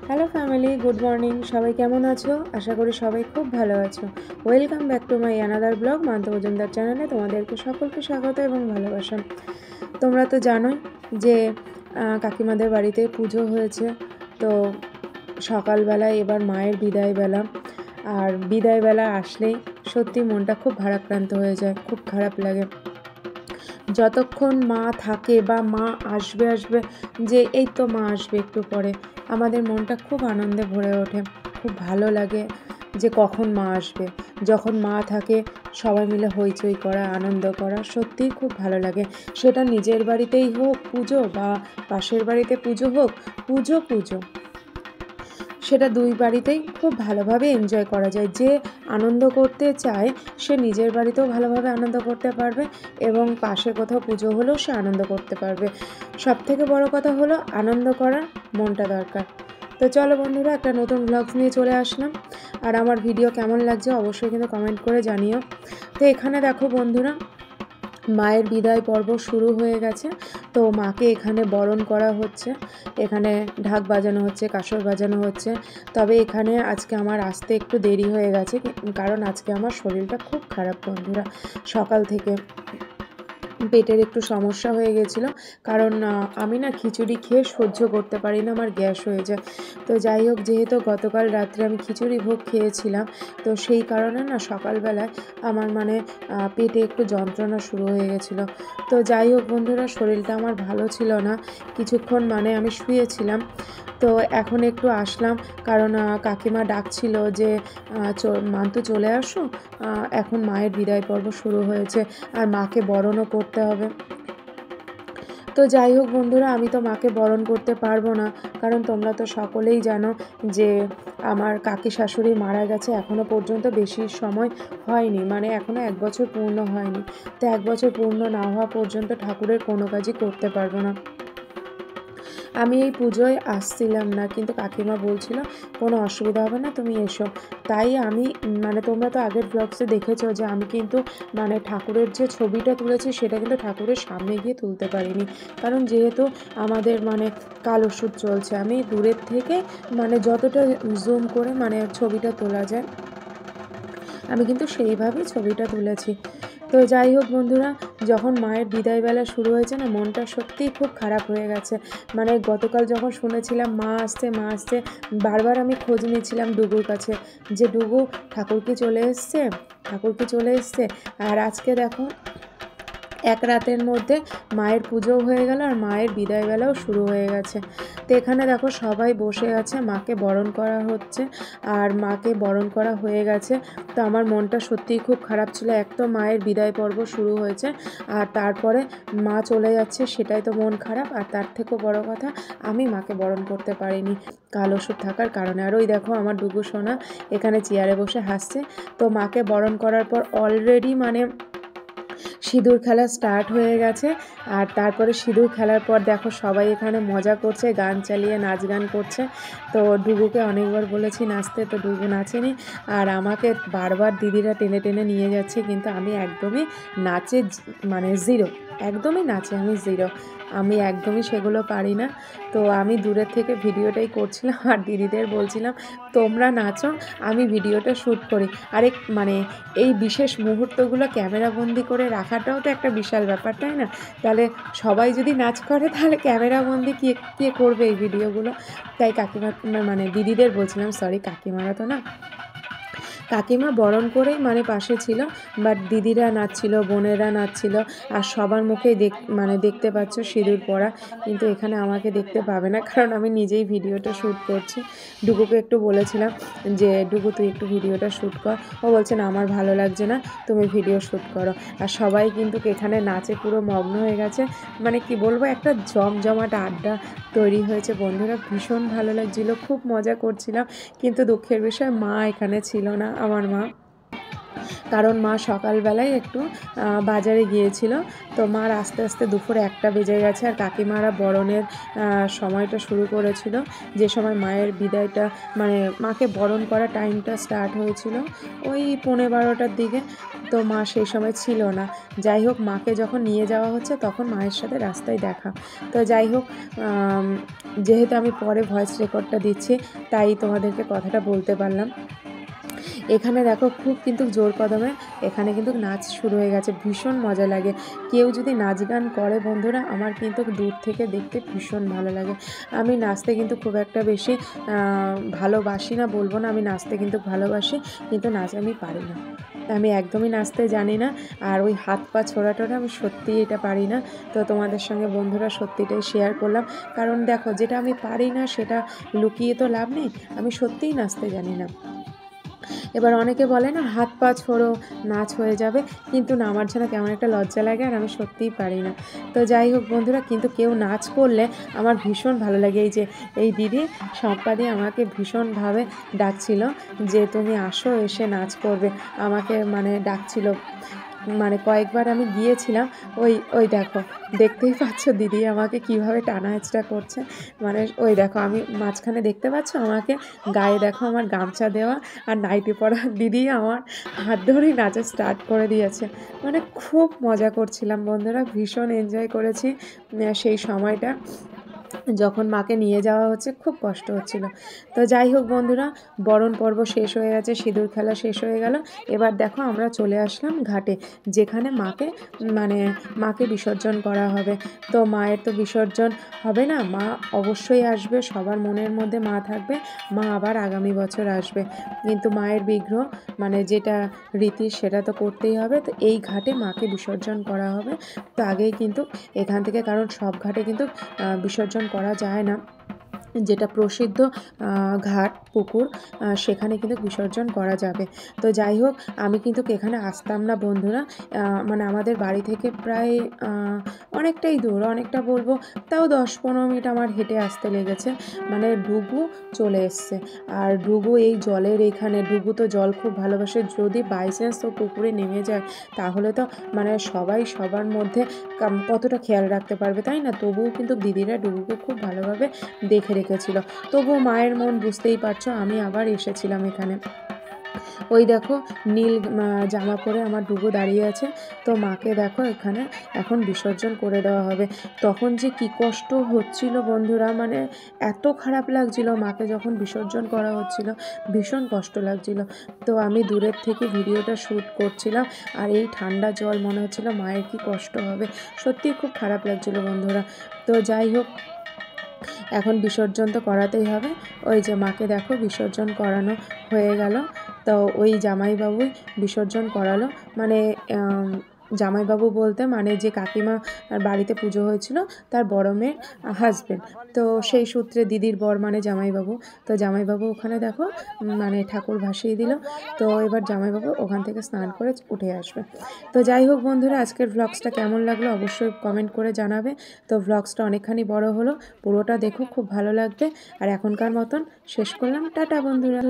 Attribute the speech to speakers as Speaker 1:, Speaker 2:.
Speaker 1: Hello family, good morning. সবাই কেমন আছো? আশা করি সবাই খুব ভালো আছো। Welcome back to my another blog month Majumdar চ্যানেলে। তোমাদেরকে সকলকে স্বাগত এবং ভালোবাসা। তোমরা তো জানোই যে কাকিমাদের বাড়িতে পুজো হয়েছে। তো সকালবেলায় এবার মায়ের বিদায়বেলা, আর বিদায়বেলা আসলেই সত্যি মনটা খুব ভারাক্রান্ত হয়ে যায়, খুব খারাপ লাগে। যতক্ষণ মা থাকে বা মা আসবে আসবে, যে এই তো মা আসবে একটু পরে, আমাদের মনটা খুব আনন্দে ভরে ওঠে, খুব ভালো লাগে যে কখন মা আসবে। যখন মা থাকে সবাই মিলে হইচই করা, আনন্দ করা সত্যিই খুব ভালো লাগে। সেটা নিজের বাড়িতেই হোক পুজো, বা পাশের বাড়িতে পুজো হোক, পুজো পুজো সেটা দুই বাড়িতেই খুব ভালোভাবে এনজয় করা যায়। যে আনন্দ করতে চায় সে নিজের বাড়িতেও ভালোভাবে আনন্দ করতে পারবে, এবং পাশে কোথাও পুজো হলেও সে আনন্দ করতে পারবে। সবথেকে বড় কথা হলো আনন্দ করার মনটা দরকার। তো চলো বন্ধুরা, একটা নতুন ব্লগস নিয়ে চলে আসলাম। আর আমার ভিডিও কেমন লাগছে অবশ্যই কিন্তু কমেন্ট করে জানিও। তো এখানে দেখো বন্ধুরা, মায়ের বিদায় পর্ব শুরু হয়ে গেছে। তো মাকে এখানে বরণ করা হচ্ছে, এখানে ঢাক বাজানো হচ্ছে, কাসর বাজানো হচ্ছে। তবে এখানে আজকে আমার আসতে একটু দেরি হয়ে গেছে, কারণ আজকে আমার শরীরটা খুব খারাপ বন্ধুরা। সকাল থেকে পেটের একটু সমস্যা হয়ে গেছিলো, কারণ আমি না খিচুড়ি খেয়ে সহ্য করতে পারি না, আমার গ্যাস হয়ে যায়। তো যাই হোক, যেহেতু গতকাল রাত্রে আমি খিচুড়ি ভোগ খেয়েছিলাম, তো সেই কারণে না সকালবেলায় আমার পেটে একটু যন্ত্রণা শুরু হয়ে গেছিলো। তো যাই হোক বন্ধুরা, শরীরটা আমার ভালো ছিল না, কিছুক্ষণ আমি শুয়েছিলাম। তো এখন একটু আসলাম, কারণ কাকিমা ডাকছিল যে মান্তু চলে আসো, এখন মায়ের বিদায় পর্ব শুরু হয়েছে, আর মাকে বরণও করতে হবে। তো যাই হোক বন্ধুরা, আমি তো মাকে বরণ করতে পারবো না, কারণ তোমরা তো সকলেই জানো যে আমার কাকি শাশুড়ি মারা গেছে এখনও পর্যন্ত বেশি সময় হয়নি, এখনও 1 বছর পূর্ণ হয়নি। তো 1 বছর পূর্ণ না হওয়া পর্যন্ত ঠাকুরের কোনো কাজই করতে পারবো না। আমি এই পুজোয় আসছিলাম না, কিন্তু কাকিমা বলছিল কোনো অসুবিধা হবে না, তুমি এসো। তাই আমি তোমরা তো আগের ব্লগসে দেখেছো যে আমি কিন্তু ঠাকুরের যে ছবিটা তুলেছি সেটা কিন্তু ঠাকুরের সামনে গিয়ে তুলতে পারিনি, কারণ যেহেতু আমাদের কাল ওষুধ চলছে। আমি দূরের থেকে যতটা জুম করে ছবিটা তোলা যায়, আমি কিন্তু সেইভাবেই ছবিটা তুলেছি। তো যাই হোক বন্ধুরা, যখন মায়ের বিদায়বেলা শুরু হয়েছে না, মনটা সত্যিই খুব খারাপ হয়ে গেছে। গতকাল যখন শুনেছিলাম মা আসছে মা আসছে, বারবার আমি খোঁজ নিয়েছিলাম ডুগুর কাছে, যে ডুগু, ঠাকুর কি চলে এসছে, ঠাকুর কি চলে এসছে। আর আজকে দেখো, এক রাতের মধ্যে মায়ের পুজোও হয়ে গেল, আর মায়ের বিদায়বেলাও শুরু হয়ে গেছে। তো এখানে দেখো সবাই বসে আছে, মাকে বরণ করা হচ্ছে, আর মাকে বরণ করা হয়ে গেছে। তো আমার মনটা সত্যিই খুব খারাপ ছিল। এক তো মায়ের বিদায় পর্ব শুরু হয়েছে, আর তারপরে মা চলে যাচ্ছে, সেটাই তো মন খারাপ। আর তার থেকেও বড় কথা, আমি মাকে বরণ করতে পারিনি কাল ওষুধ থাকার কারণে। আর ওই দেখো আমার ডুগু সোনা এখানে চেয়ারে বসে হাসছে। তো মাকে বরণ করার পর অলরেডি সিঁদুর খেলা স্টার্ট হয়ে গেছে। আর তারপরে সিঁদুর খেলার পর দেখো সবাই এখানে মজা করছে, গান চালিয়ে নাচ গান করছে। তো ডুগুকে অনেকবার বলেছি নাচতে, তো ডুগু নাচেনি, আর আমাকে বারবার দিদিরা টেনে টেনে নিয়ে যাচ্ছে, কিন্তু আমি একদমই নাচে জিরো, একদমই নাচে আমি জিরো, আমি একদমই সেগুলো পারি না। তো আমি দূরের থেকে ভিডিওটাই করছিলাম, আর দিদিদের বলছিলাম তোমরা নাচো, আমি ভিডিওটা শ্যুট করি। আরে এই বিশেষ মুহূর্তগুলো ক্যামেরাবন্দি করে রাখাটাও তো একটা বিশাল ব্যাপার, তাই না? তাহলে সবাই যদি নাচ করে, তাহলে ক্যামেরাবন্দি কে করবে এই ভিডিওগুলো? তাই কাকিমা দিদিদের বলছিলাম, সরি কাকিমারা তো না, কাকিমা বরণ করেই পাশে ছিল, বাট দিদিরা নাচছিল, বোনেরা নাচছিল, আর সবার মুখেই দেখতে পাচ্ছ সিঁদুর পরা, কিন্তু এখানে আমাকে দেখতে পাবে না, কারণ আমি নিজেই ভিডিওটা শ্যুট করছি। ডুগুকে একটু বলেছিলাম যে ডুগু তুই একটু ভিডিওটা শ্যুট কর, ও বলছে না আমার ভালো লাগছে না, তুমি ভিডিও শ্যুট করো। আর সবাই কিন্তু এখানে নাচে পুরো মগ্ন হয়ে গেছে, কি বলবো, একটা জমজমাট আড্ডা তৈরি হয়েছে বন্ধুরা, ভীষণ ভালো লাগছিল, খুব মজা করছিলাম। কিন্তু দুঃখের বিষয় মা এখানে ছিল না, আমার মা, কারণ মা সকালবেলায় একটু বাজারে গিয়েছিল। তো মার আস্তে আস্তে দুপুর 1টা বেজে গেছে, আর কাকিমারা বরণের সময়টা শুরু করেছিল, যে সময় মায়ের বিদায়টা মাকে বরণ করা টাইমটা স্টার্ট হয়েছিল ওই 12:15টার দিকে। তো মা সেই সময় ছিল না। যাই হোক, মাকে যখন নিয়ে যাওয়া হচ্ছে তখন মায়ের সাথে রাস্তায় দেখা। তো যাই হোক, যেহেতু আমি পরে ভয়েস রেকর্ডটা দিচ্ছি তাই তোমাদেরকে কথাটা বলতে পারলাম। এখানে দেখো খুব কিন্তু জোর কদমে এখানে কিন্তু নাচ শুরু হয়ে গেছে, ভীষণ মজা লাগে। কেউ যদি নাচ গান করে বন্ধুরা, আমার কিন্তু দূর থেকে দেখতে ভীষণ ভালো লাগে। আমি নাচতে কিন্তু খুব একটা বেশি ভালোবাসি না, বলবো না, আমি নাচতে কিন্তু ভালোবাসি, কিন্তু নাচ আমি পারি না, আমি একদমই নাচতে জানি না। আর ওই হাত পা ছোড়াটোড়া আমি সত্যিই এটা পারি না। তো তোমাদের সঙ্গে বন্ধুরা সত্যিটাই শেয়ার করলাম, কারণ দেখো যেটা আমি পারি না সেটা লুকিয়ে তো লাভ নেই, আমি সত্যিই নাচতে জানি না। এবার অনেকে বলে না হাত পা ছোড়ো নাচ হয়ে যাবে, কিন্তু না, আমার যেন কেমন একটা লজ্জা লাগে, আর আমি সত্যিই পারি না। তো যাই হোক বন্ধুরা, কিন্তু কেউ নাচ করলে আমার ভীষণ ভালো লাগে। এই যে এই দিদি সম্পাদি আমাকে ভীষণভাবে ডাকছিল যে তুমি আসো, এসে নাচ করবে, আমাকে মানে ডাকছিল, মানে কয়েকবার আমি গিয়েছিলাম। ওই ওই দেখো, দেখতেই পাচ্ছ দিদি আমাকে কিভাবে টানা হেঁচড়া করছে, মানে ওই দেখো আমি মাঝখানে দেখতে পাচ্ছ আমাকে, গায়ে দেখো আমার গামছা দেওয়া আর নাইটি পরা দিদি আমার হাত ধরেই নাচা স্টার্ট করে দিয়েছে। মানে খুব মজা করছিলাম বন্ধুরা, ভীষণ এনজয় করেছি সেই সময়টা, যখন মাকে নিয়ে যাওয়া হচ্ছে খুব কষ্ট হচ্ছিল। তো যাই হোক বন্ধুরা, বরণ পর্ব শেষ হয়ে গেছে, সিঁদুর খেলা শেষ হয়ে গেল। এবার দেখো আমরা চলে আসলাম ঘাটে, যেখানে মাকে বিসর্জন করা হবে। তো মায়ের তো বিসর্জন হবে না, মা অবশ্যই আসবে, সবার মনের মধ্যে মা থাকবে, মা আবার আগামী বছর আসবে, কিন্তু মায়ের বিগ্রহ যেটা রীতি সেটা তো করতেই হবে। তো এই ঘাটে মাকে বিসর্জন করা হবে। তো আগেই কিন্তু এখান থেকে, কারণ সব ঘাটে কিন্তু বিসর্জন করা যায় না, যেটা প্রসিদ্ধ ঘাট পুকুর সেখানে কিন্তু বিসর্জন করা যাবে। তো যাই হোক, আমি কিন্তু এখানে আসতাম না বন্ধুরা, আমাদের বাড়ি থেকে প্রায় অনেকটাই দূর, অনেকটা বলবো তাও 10-15 মিনিট আমার হেঁটে আসতে লেগেছে। ডুগু চলে এসছে, আর ডুগু এই জলের এখানে, ডুগু তো জল খুব ভালোবাসে, যদি বাই চান্স ও পুকুরে নেমে যায় তাহলে তো সবাই সবার মধ্যে কতটা খেয়াল রাখতে পারবে, তাই না? তবুও কিন্তু দিদিরা ডুগুকে খুব ভালোভাবে দেখে রেখেছিল। তবুও মায়ের মন বুঝতেই পারছো, আমি আবার এসেছিলাম এখানে। ওই দেখো নীল জামা পরে আমার ডুগু দাঁড়িয়ে আছে। তো মাকে দেখো এখানে এখন বিসর্জন করে দেওয়া হবে। তখন যে কি কষ্ট হচ্ছিল বন্ধুরা, এত খারাপ লাগছিল মাকে যখন বিসর্জন করা হচ্ছিল, ভীষণ কষ্ট লাগছিল। তো আমি দূরের থেকে ভিডিওটা শ্যুট করছিলাম, আর এই ঠান্ডা জল, মনে হচ্ছিল মায়ের কি কষ্ট হবে, সত্যিই খুব খারাপ লাগছিল বন্ধুরা। তো যাই হোক, এখন বিসর্জন তো করাতেই হবে। ওই যে মাকে দেখো বিসর্জন করানো হয়ে গেল। তো ওই জামাইবাবুই বিসর্জন করালো, জামাইবাবু বলতে যে কাকিমা বাড়িতে পুজো হয়েছিল তার বড় মেয়ের হাজবেন্ড। তো সেই সূত্রে দিদির বর জামাইবাবু। তো জামাইবাবু ওখানে দেখো ঠাকুর ভাসিয়ে দিল। তো এবার জামাইবাবু ওখান থেকে স্নান করে উঠে আসবে। তো যাই হোক বন্ধুরা, আজকের ভ্লগসটা কেমন লাগলো অবশ্যই কমেন্ট করে জানাবে। তো ভ্লগসটা অনেকখানি বড় হলো, পুরোটা দেখো, খুব ভালো লাগবে। আর এখনকার মতন শেষ করলাম, টাটা বন্ধুরা।